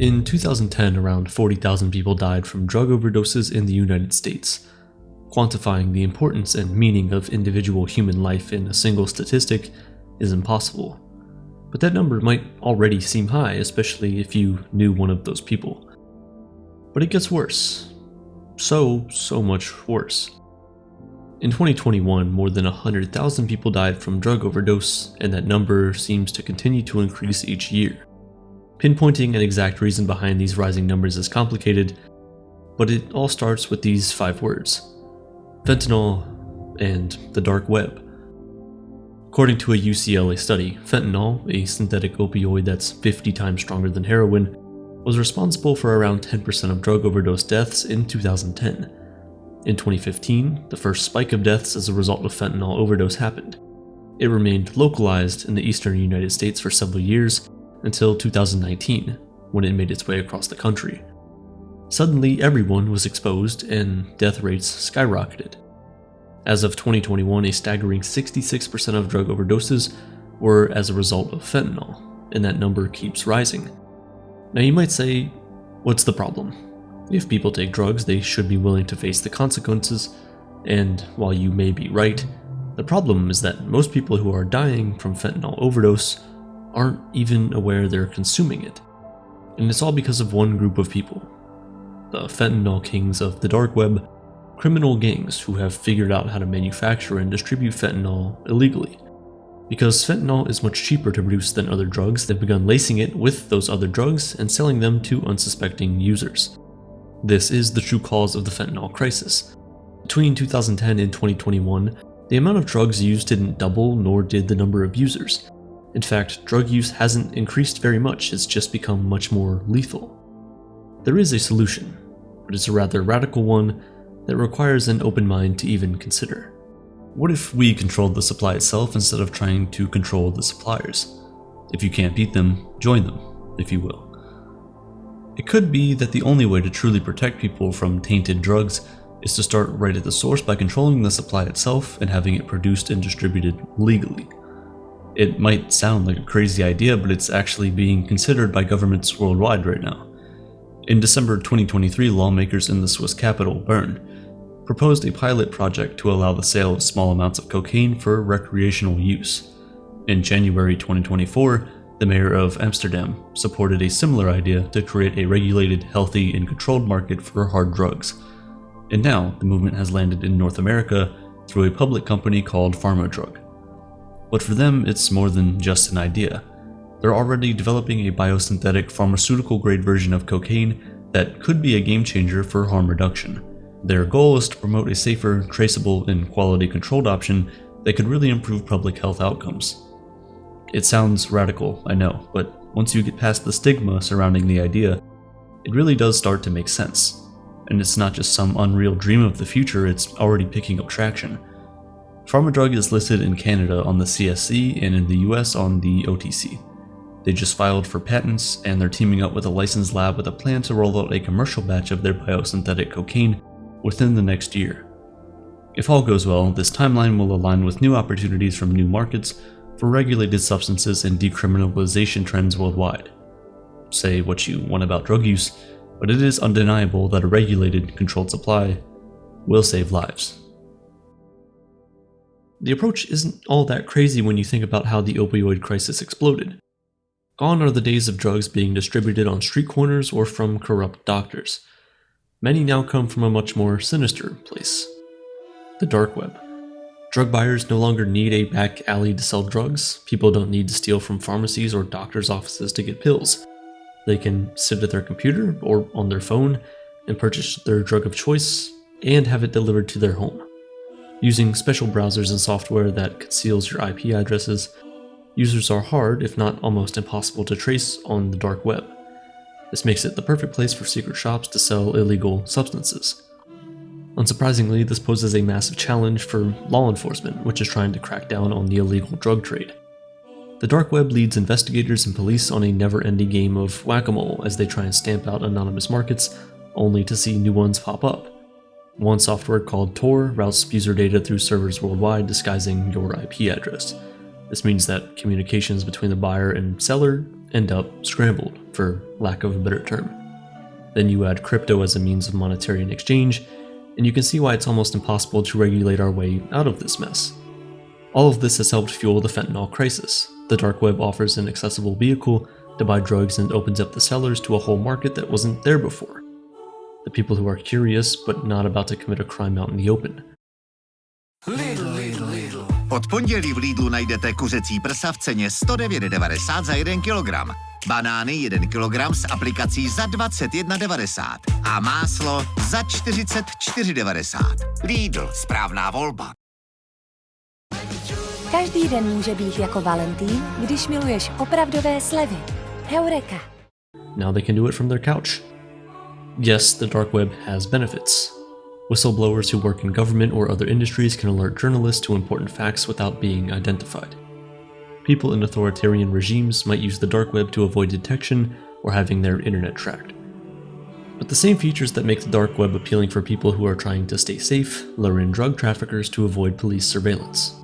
In 2010, around 40,000 people died from drug overdoses in the United States. Quantifying the importance and meaning of individual human life in a single statistic is impossible. But that number might already seem high, especially if you knew one of those people. But it gets worse. So much worse. In 2021, more than 100,000 people died from drug overdose, and that number seems to continue to increase each year. Pinpointing an exact reason behind these rising numbers is complicated, but it all starts with these 5 words: fentanyl and the dark web. According to a UCLA study, fentanyl, a synthetic opioid that's 50 times stronger than heroin, was responsible for around 10% of drug overdose deaths in 2010. In 2015, the first spike of deaths as a result of fentanyl overdose happened. It remained localized in the eastern United States for several years until 2019, when it made its way across the country. Suddenly, everyone was exposed and death rates skyrocketed. As of 2021, a staggering 66% of drug overdoses were as a result of fentanyl, and that number keeps rising. Now you might say, what's the problem? If people take drugs, they should be willing to face the consequences, and while you may be right, the problem is that most people who are dying from fentanyl overdose aren't even aware they're consuming it. And it's all because of one group of people: the fentanyl kings of the dark web, criminal gangs who have figured out how to manufacture and distribute fentanyl illegally. Because fentanyl is much cheaper to produce than other drugs, they've begun lacing it with those other drugs and selling them to unsuspecting users. This is the true cause of the fentanyl crisis. Between 2010 and 2021, the amount of drugs used didn't double, nor did the number of users. In fact, drug use hasn't increased very much, it's just become much more lethal. There is a solution, but it's a rather radical one that requires an open mind to even consider. What if we controlled the supply itself instead of trying to control the suppliers? If you can't beat them, join them, if you will. It could be that the only way to truly protect people from tainted drugs is to start right at the source by controlling the supply itself and having it produced and distributed legally. It might sound like a crazy idea, but it's actually being considered by governments worldwide right now. In December 2023, lawmakers in the Swiss capital, Bern, proposed a pilot project to allow the sale of small amounts of cocaine for recreational use. In January 2024, the mayor of Amsterdam supported a similar idea to create a regulated, healthy, and controlled market for hard drugs. And now, the movement has landed in North America through a public company called PharmaDrug. But for them, it's more than just an idea. They're already developing a biosynthetic pharmaceutical-grade version of cocaine that could be a game-changer for harm reduction. Their goal is to promote a safer, traceable, and quality-controlled option that could really improve public health outcomes. It sounds radical, I know, but once you get past the stigma surrounding the idea, it really does start to make sense. And it's not just some unreal dream of the future, it's already picking up traction. PharmaDrug is listed in Canada on the CSC and in the US on the OTC. They just filed for patents, and they're teaming up with a licensed lab with a plan to roll out a commercial batch of their biosynthetic cocaine within the next year. If all goes well, this timeline will align with new opportunities from new markets for regulated substances and decriminalization trends worldwide. Say what you want about drug use, but it is undeniable that a regulated, controlled supply will save lives. The approach isn't all that crazy when you think about how the opioid crisis exploded. Gone are the days of drugs being distributed on street corners or from corrupt doctors. Many now come from a much more sinister place: the dark web. Drug buyers no longer need a back alley to sell drugs. People don't need to steal from pharmacies or doctors' offices to get pills. They can sit at their computer or on their phone and purchase their drug of choice and have it delivered to their home. Using special browsers and software that conceals your IP addresses, users are hard, if not almost impossible, to trace on the dark web. This makes it the perfect place for secret shops to sell illegal substances. Unsurprisingly, this poses a massive challenge for law enforcement, which is trying to crack down on the illegal drug trade. The dark web leads investigators and police on a never-ending game of whack-a-mole as they try and stamp out anonymous markets, only to see new ones pop up. One software called Tor routes user data through servers worldwide, disguising your IP address. This means that communications between the buyer and seller end up scrambled, for lack of a better term. Then you add crypto as a means of monetary exchange, and you can see why it's almost impossible to regulate our way out of this mess. All of this has helped fuel the fentanyl crisis. The dark web offers an accessible vehicle to buy drugs and opens up the sellers to a whole market that wasn't there before. The people who are curious but not about to commit a crime out in the open. Lidl. Od pondělí v Lidlu najdete kuřecí prsa v ceně 109,90 za 1 kilogram. Banány 1 kilogram s aplikací za 21,90 a máslo za 44,90. Lidl, správná volba. Každý den může být jako Valentín, když miluješ opravdové slevy. Heureka! Now they can do it from their couch. Yes, the dark web has benefits. Whistleblowers who work in government or other industries can alert journalists to important facts without being identified. People in authoritarian regimes might use the dark web to avoid detection or having their internet tracked. But the same features that make the dark web appealing for people who are trying to stay safe lure in drug traffickers to avoid police surveillance.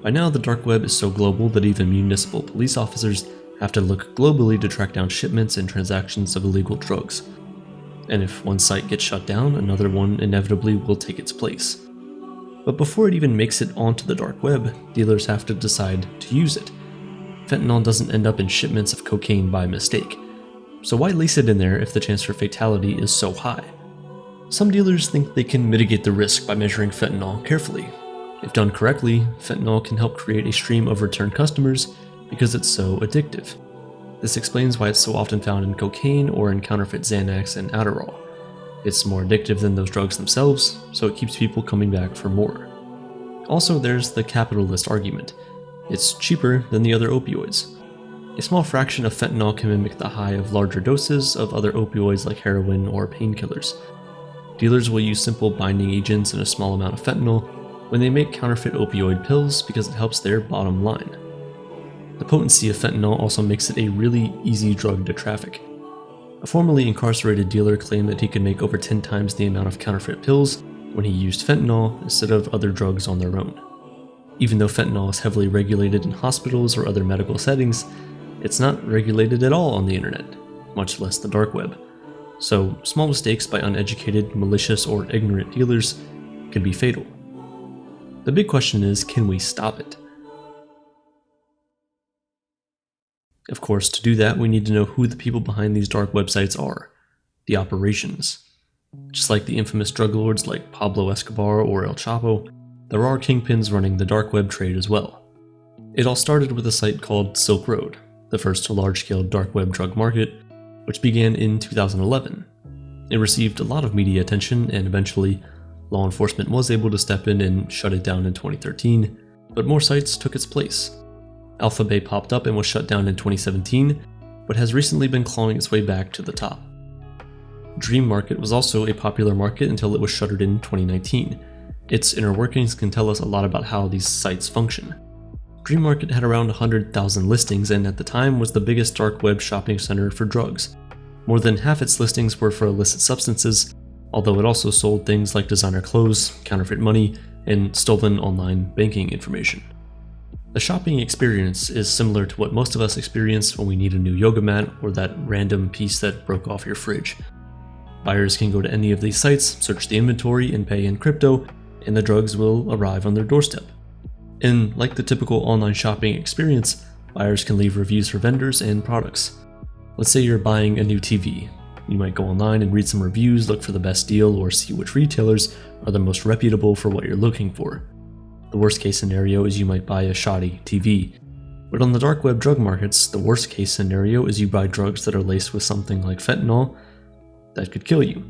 By now, the dark web is so global that even municipal police officers have to look globally to track down shipments and transactions of illegal drugs. And if one site gets shut down, another one inevitably will take its place. But before it even makes it onto the dark web, dealers have to decide to use it. Fentanyl doesn't end up in shipments of cocaine by mistake. So why lace it in there if the chance for fatality is so high? Some dealers think they can mitigate the risk by measuring fentanyl carefully. If done correctly, fentanyl can help create a stream of return customers because it's so addictive. This explains why it's so often found in cocaine or in counterfeit Xanax and Adderall. It's more addictive than those drugs themselves, so it keeps people coming back for more. Also, there's the capitalist argument. It's cheaper than the other opioids. A small fraction of fentanyl can mimic the high of larger doses of other opioids like heroin or painkillers. Dealers will use simple binding agents and a small amount of fentanyl when they make counterfeit opioid pills because it helps their bottom line. The potency of fentanyl also makes it a really easy drug to traffic. A formerly incarcerated dealer claimed that he could make over 10 times the amount of counterfeit pills when he used fentanyl instead of other drugs on their own. Even though fentanyl is heavily regulated in hospitals or other medical settings, it's not regulated at all on the internet, much less the dark web. So small mistakes by uneducated, malicious, or ignorant dealers can be fatal. The big question is, can we stop it? Of course, to do that, we need to know who the people behind these dark websites are, the operations. Just like the infamous drug lords like Pablo Escobar or El Chapo, there are kingpins running the dark web trade as well. It all started with a site called Silk Road, the first large-scale dark web drug market, which began in 2011. It received a lot of media attention, and eventually, law enforcement was able to step in and shut it down in 2013, but more sites took its place. Alpha Bay popped up and was shut down in 2017, but has recently been clawing its way back to the top. Dream Market was also a popular market until it was shuttered in 2019. Its inner workings can tell us a lot about how these sites function. Dream Market had around 100,000 listings and at the time was the biggest dark web shopping center for drugs. More than half its listings were for illicit substances, although it also sold things like designer clothes, counterfeit money, and stolen online banking information. The shopping experience is similar to what most of us experience when we need a new yoga mat or that random piece that broke off your fridge. Buyers can go to any of these sites, search the inventory, and pay in crypto, and the drugs will arrive on their doorstep. And like the typical online shopping experience, buyers can leave reviews for vendors and products. Let's say you're buying a new TV. You might go online and read some reviews, look for the best deal, or see which retailers are the most reputable for what you're looking for. The worst case scenario is you might buy a shoddy TV. But on the dark web drug markets, the worst case scenario is you buy drugs that are laced with something like fentanyl that could kill you.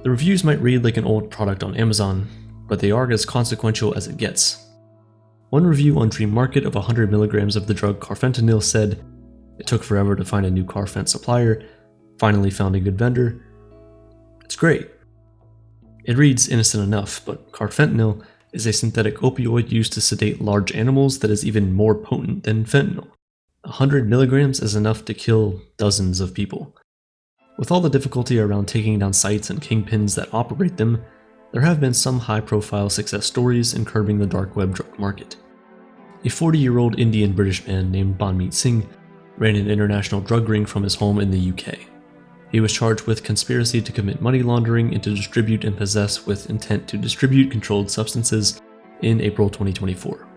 The reviews might read like an old product on Amazon, but they are as consequential as it gets. One review on Dream Market of 100 milligrams of the drug carfentanil said, "It took forever to find a new carfent supplier, finally found a good vendor. It's great." It reads innocent enough, but carfentanil is a synthetic opioid used to sedate large animals that is even more potent than fentanyl. 100 milligrams is enough to kill dozens of people. With all the difficulty around taking down sites and kingpins that operate them, there have been some high-profile success stories in curbing the dark web drug market. A 40-year-old Indian-British man named Banmeet Singh ran an international drug ring from his home in the UK. He was charged with conspiracy to commit money laundering and to distribute and possess with intent to distribute controlled substances in April 2024.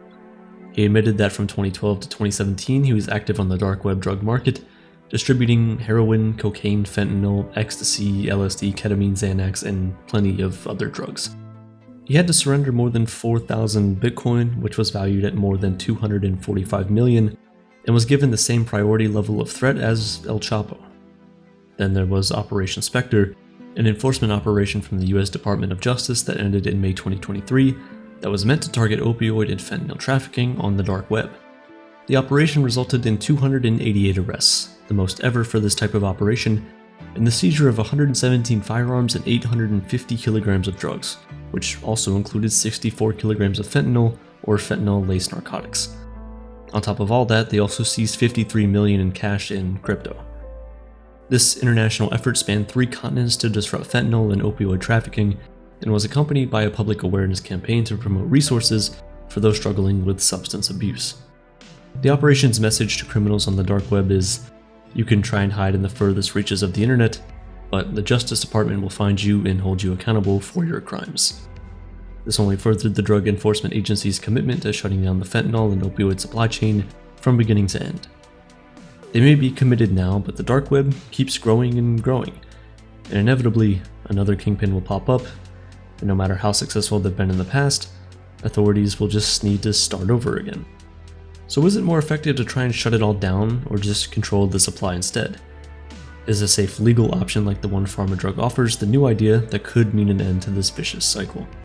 He admitted that from 2012 to 2017 he was active on the dark web drug market, distributing heroin, cocaine, fentanyl, ecstasy, LSD, ketamine, Xanax, and plenty of other drugs. He had to surrender more than 4,000 Bitcoin, which was valued at more than $245 million, and was given the same priority level of threat as El Chapo. Then there was Operation Spectre, an enforcement operation from the US Department of Justice that ended in May 2023 that was meant to target opioid and fentanyl trafficking on the dark web. The operation resulted in 288 arrests, the most ever for this type of operation, and the seizure of 117 firearms and 850 kilograms of drugs, which also included 64 kilograms of fentanyl or fentanyl-laced narcotics. On top of all that, they also seized $53 million in cash in crypto. This international effort spanned 3 continents to disrupt fentanyl and opioid trafficking, and was accompanied by a public awareness campaign to promote resources for those struggling with substance abuse. The operation's message to criminals on the dark web is, you can try and hide in the furthest reaches of the internet, but the Justice Department will find you and hold you accountable for your crimes. This only furthered the Drug Enforcement Agency's commitment to shutting down the fentanyl and opioid supply chain from beginning to end. They may be committed now, but the dark web keeps growing and growing, and inevitably another kingpin will pop up, and no matter how successful they've been in the past, authorities will just need to start over again. So is it more effective to try and shut it all down, or just control the supply instead? Is a safe legal option like the one Pharma Drug offers the new idea that could mean an end to this vicious cycle?